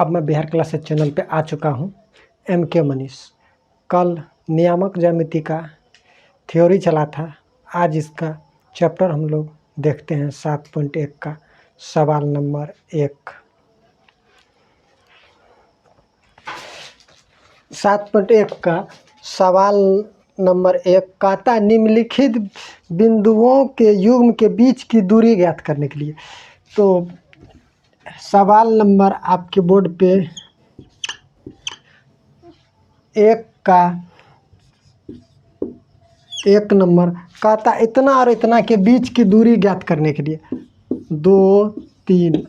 अब मैं Bihar classes channel पे आ चुका हूँ। MK मनीष। कल नियामक ज्यामिति का थ्योरी चला था, आज इसका चैप्टर हम लोग देखते हैं 7.1 का सवाल नंबर 1। 7.1 का सवाल नंबर 1 कहता है निम्नलिखित बिंदुओं के युग्म के बीच की दूरी ज्ञात करने के लिए। तो सवाल नंबर आपके बोर्ड पे 1 का 1 नंबर कहता इतना और इतना के बीच की दूरी ज्ञात करने के लिए 2, 3,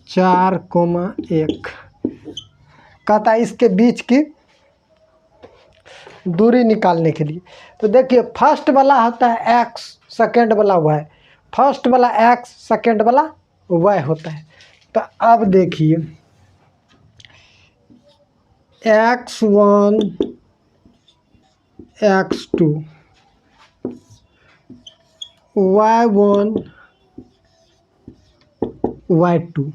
4,1 कहता है इसके बीच की दूरी निकालने के लिए। तो देखिए फर्स्ट वाला होता है x, सेकेंड वाला y, फर्स्ट वाला x, सेकेंड वाला y होता है। तो अब देखिए x1 x2 y1 y2।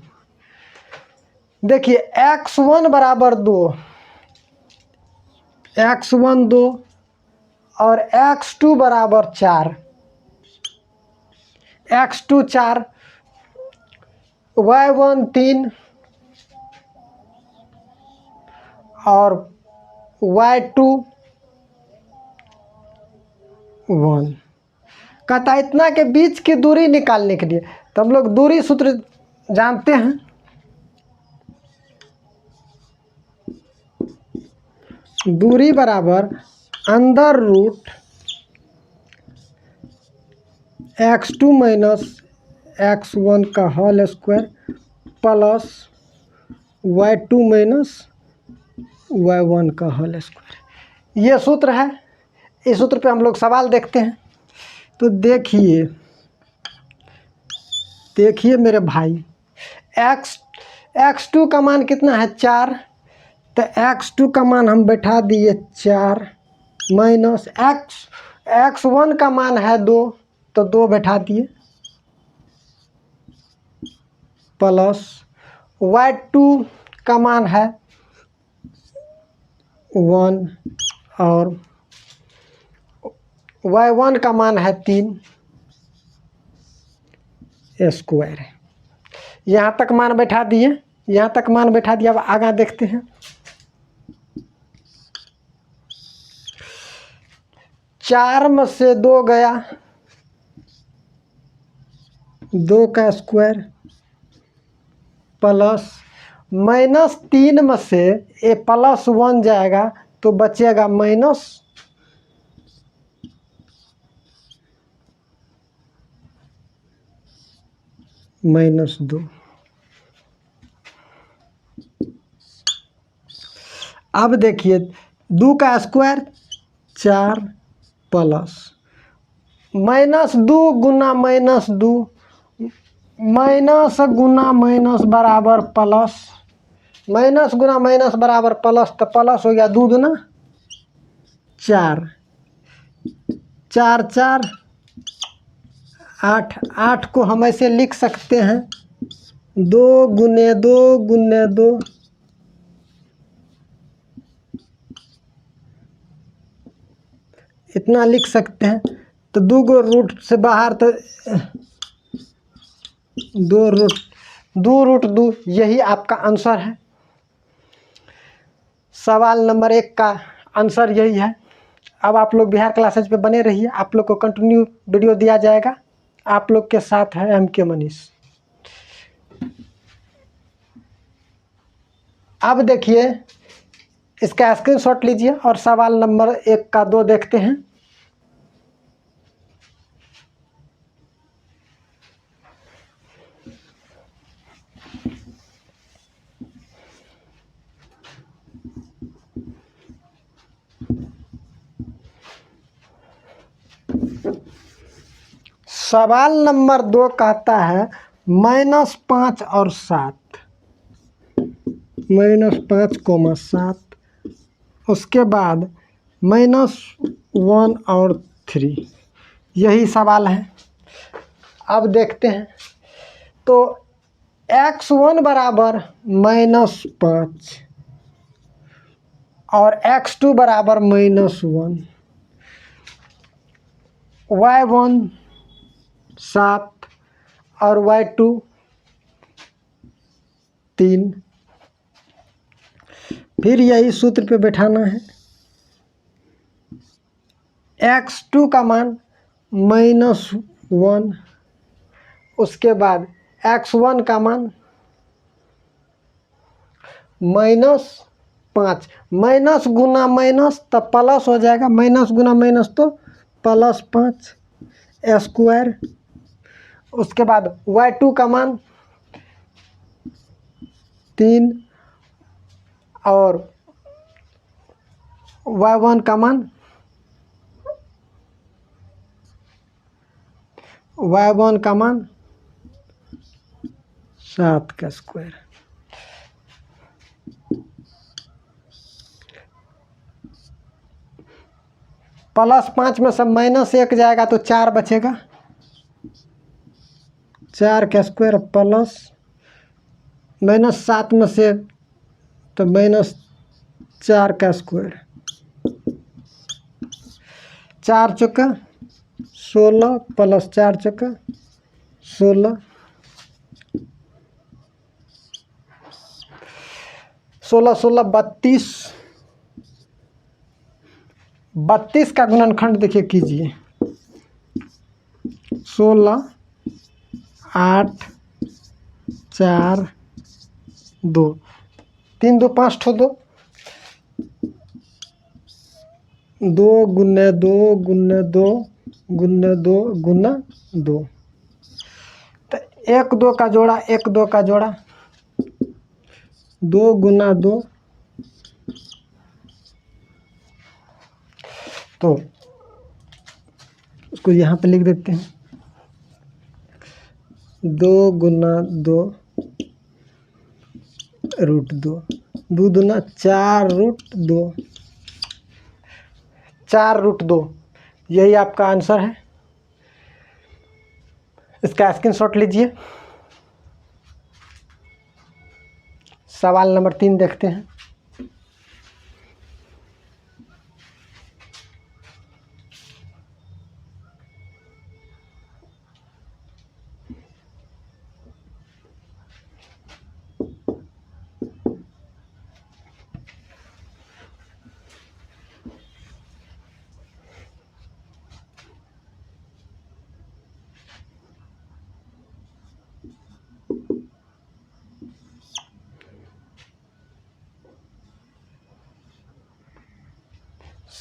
देखिए x1 बराबर 2, x1 2 और x2 बराबर 4, x2 4, y1 3 और y2 1। कहता इतना के बीच की दूरी निकालने के लिए तो हम लोग दूरी सूत्र जानते हैं। दूरी बराबर under root x2 minus x1 का whole square plus y2 minus y1 का होल स्क्वायर। ये सूत्र है। इस सूत्र पे हम लोग सवाल देखते हैं। तो देखिए मेरे भाई x2 का मान कितना है 4, तो x2 का मान हम बैठा दिए 4 माइनस x1 का मान है 2, तो 2 बैठा दिए प्लस y2 का मान है 1 और y1 का मान है 3 स्क्वायर है। यहाँ तक मान बैठा दिए, यहाँ तक मान बैठा दिया। अब आगे देखते हैं। 4 में से 2 गया, 2 का स्क्वायर प्लस माइनस 3 में से ए प्लस 1 जाएगा तो बचेगा माइनस 2। अब देखिए 2 का स्क्वायर 4 प्लस माइनस 2 गुना माइनस 2, माइनस गुना माइनस बराबर प्लस, माइनस गुना माइनस बराबर प्लस, तो प्लस हो गया 2 दूना 4, 4 4 8। 8 को हम ऐसे लिख सकते हैं 2 गुने 2 गुने 2, इतना लिख सकते हैं। तो 2 गो रूट से बाहर, तो 2 रूट 2, यही आपका आंसर है। सवाल नंबर 1 का आंसर यही है। अब आप लोग बिहार क्लासेज पे बने रहिए, आप लोग को कंटिन्यू वीडियो दिया जाएगा। आप लोग के साथ है MK मनीष। अब देखिए इसका स्क्रीनशॉट लीजिए और सवाल नंबर 1 का 2 देखते हैं। सवाल नंबर 2 कहता है -5 और 7, -5,7, उसके बाद -1 और 3, यही सवाल है। अब देखते हैं। तो x1 बराबर -5 और x2 बराबर -1, y1 7 और y2 3। फिर यही सूत्र पे बैठाना है। x2 का मान -1, उसके बाद x1 का मान -5, माइनस गुना माइनस तब प्लस हो जाएगा, माइनस गुना माइनस तो +5 स्क्वायर। उसके बाद y2 का मान 3 और y1 का मान 7 का स्क्वायर। +5 में से -1 जाएगा तो 4 बचेगा, 4 का स्क्वायर प्लस -7 में से तो -4 का स्क्वायर। 4 चौका 16 प्लस 4 चौका 16, 16 16 32। 32 का गुणनखंड देखिए कीजिए, 16 8 4 2, 3 2 5 ठो 2, 2 गुने 2 गुने 2 गुने 2 गुना 2, तो 1 2 का जोड़ा 1 2 का जोड़ा 2 गुना 2, तो उसको यहाँ पे लिख देते हैं 2 गुना 2 √2, 2 दूना 4 √2, 4 √2। यही आपका आंसर है। इसका स्क्रीनशॉट लीजिए। सवाल नंबर 3 देखते हैं।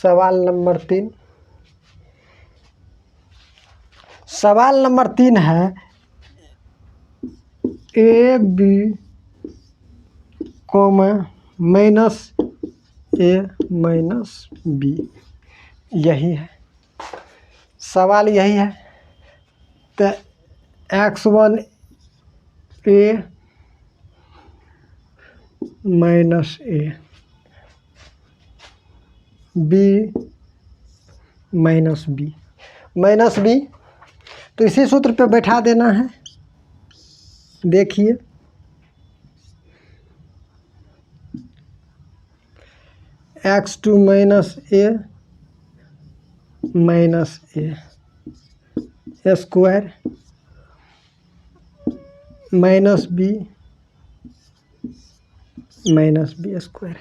सवाल नंबर 3। सवाल नंबर 3 है AB, -A -B, यही है सवाल, यही है। तो x1 A -A, B -B, तो इसी सूत्र पे बैठा देना है। देखिए x2 -A -A square -B square.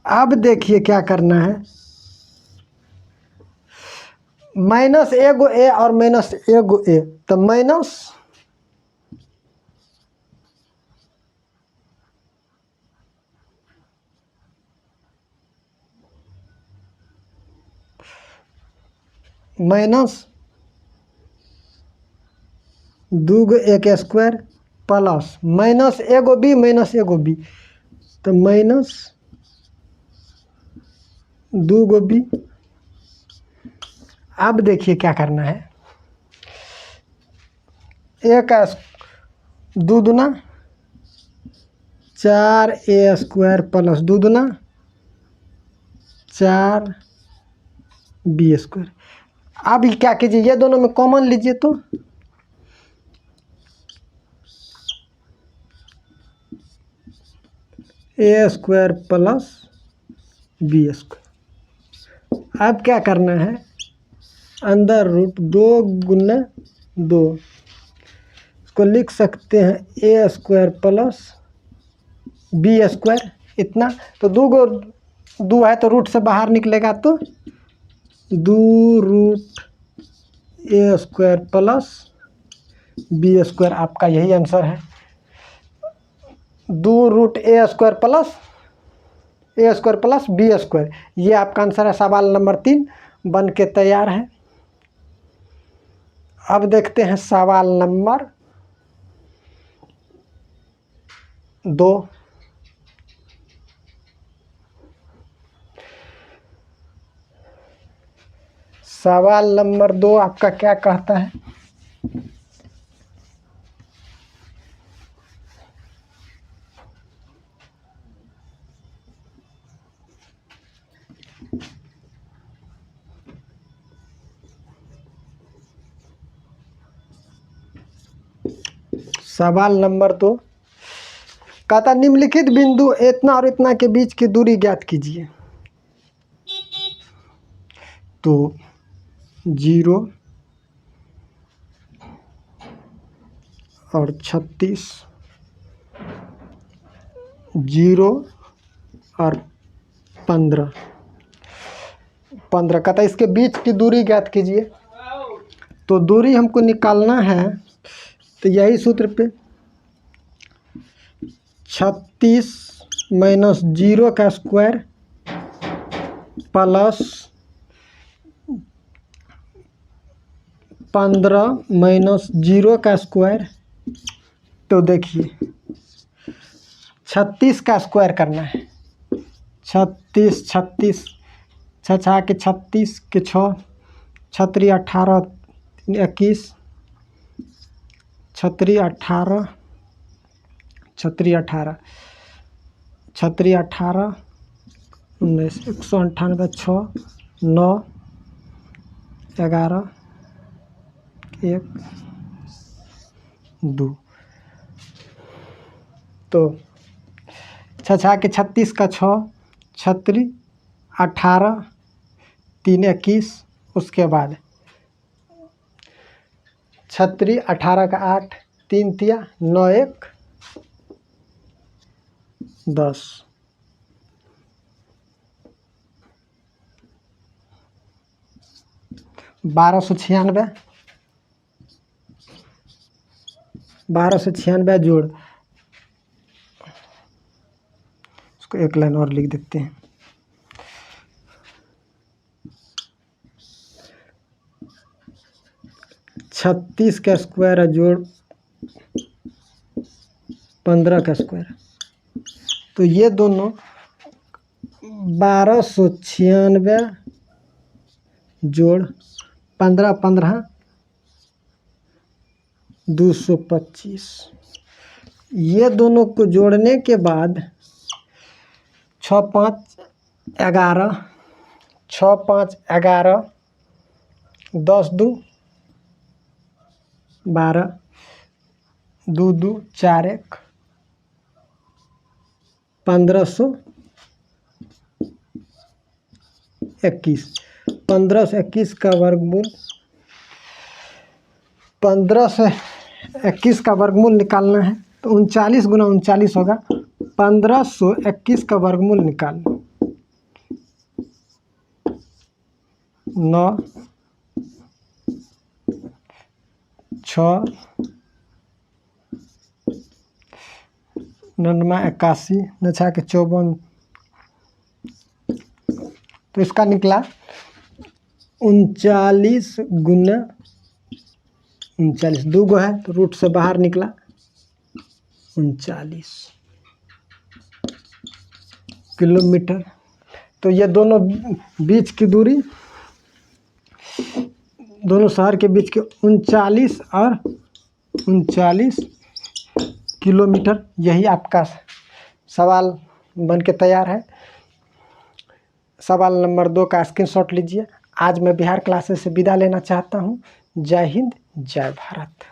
अब देखिए क्या करना है, -A गो A और -A गो A, तो माइनस 2 गो A के square plus -A go B -A go B, तो -2 गो B। अब देखिए क्या करना है, A का 2 दूना 4A स्क्वायर प्लस 2 दूना 4B स्क्वायर। अब क्या कीजिए, ये दोनों में कॉमन लीजिए, तो ए स्क्वायर प्लस बी स्क्वायर। अब क्या करना है, अंदर रूट 2 गुना 2, इसको लिख सकते हैं ए स्क्वायर प्लस बी स्क्वायर इतना। तो 2 है तो रूट से बाहर निकलेगा तो 2 रूट ए स्क्वायर प्लस बी स्क्वायर, आपका यही आंसर है। 2 रूट ए स्क्वायर प्लस बी स्क्वायर, ये आपका आंसर है। सवाल नंबर 3 बन के तैयार है। अब देखते हैं सवाल नंबर 2। सवाल नंबर 2 आपका क्या कहता है, सवाल नंबर 2 कहता निम्नलिखित बिंदु इतना और इतना के बीच की दूरी ज्ञात कीजिए। तो 0 और 36, 0 और 15 कहता इसके बीच की दूरी ज्ञात कीजिए। तो दूरी हमको निकालना है, तो यही सूत्र पे 36 माइनस 0 का स्क्वायर प्लस 15 माइनस 0 का स्क्वायर। तो देखिए 36 का स्क्वायर करना है। 36 छः के 36 के 6, 36 18 21, 36 18 19, 198 6 9 11 1 2। तो 6 के 36 का 6, 36 18 3 21, उसके बाद 36 18 का 8, 3 तिया 9 1 10। 1296 जोड़, उसको एक लाइन और लिख देते हैं। 36 का स्क्वायर है जोड़ 15 का स्क्वायर, तो ये दोनों 1296 जोड़ 15 15 225। ये दोनों को जोड़ने के बाद 6 5 11, 6 5 11, 10 2 12, 2 2 4 1 1521। 1521 का वर्गमूल, 1521 का वर्गमूल निकालना है। तो 39 गुना 39 होगा। 1521 का वर्गमूल निकालना, 9 6 99 81 9 के 54। तो इसका निकला 39 गुना 39, 2 गो है तो रूट से बाहर निकला 39 किलोमीटर। तो ये दोनों बीच की दूरी, दोनों शहर के बीच के 39 और 39 किलोमीटर, यही आपका सवाल बन के तैयार है। सवाल नंबर 2 का स्क्रीनशॉट लीजिए। आज मैं बिहार क्लासेस से विदा लेना चाहता हूँ। जय हिंद, जय भारत।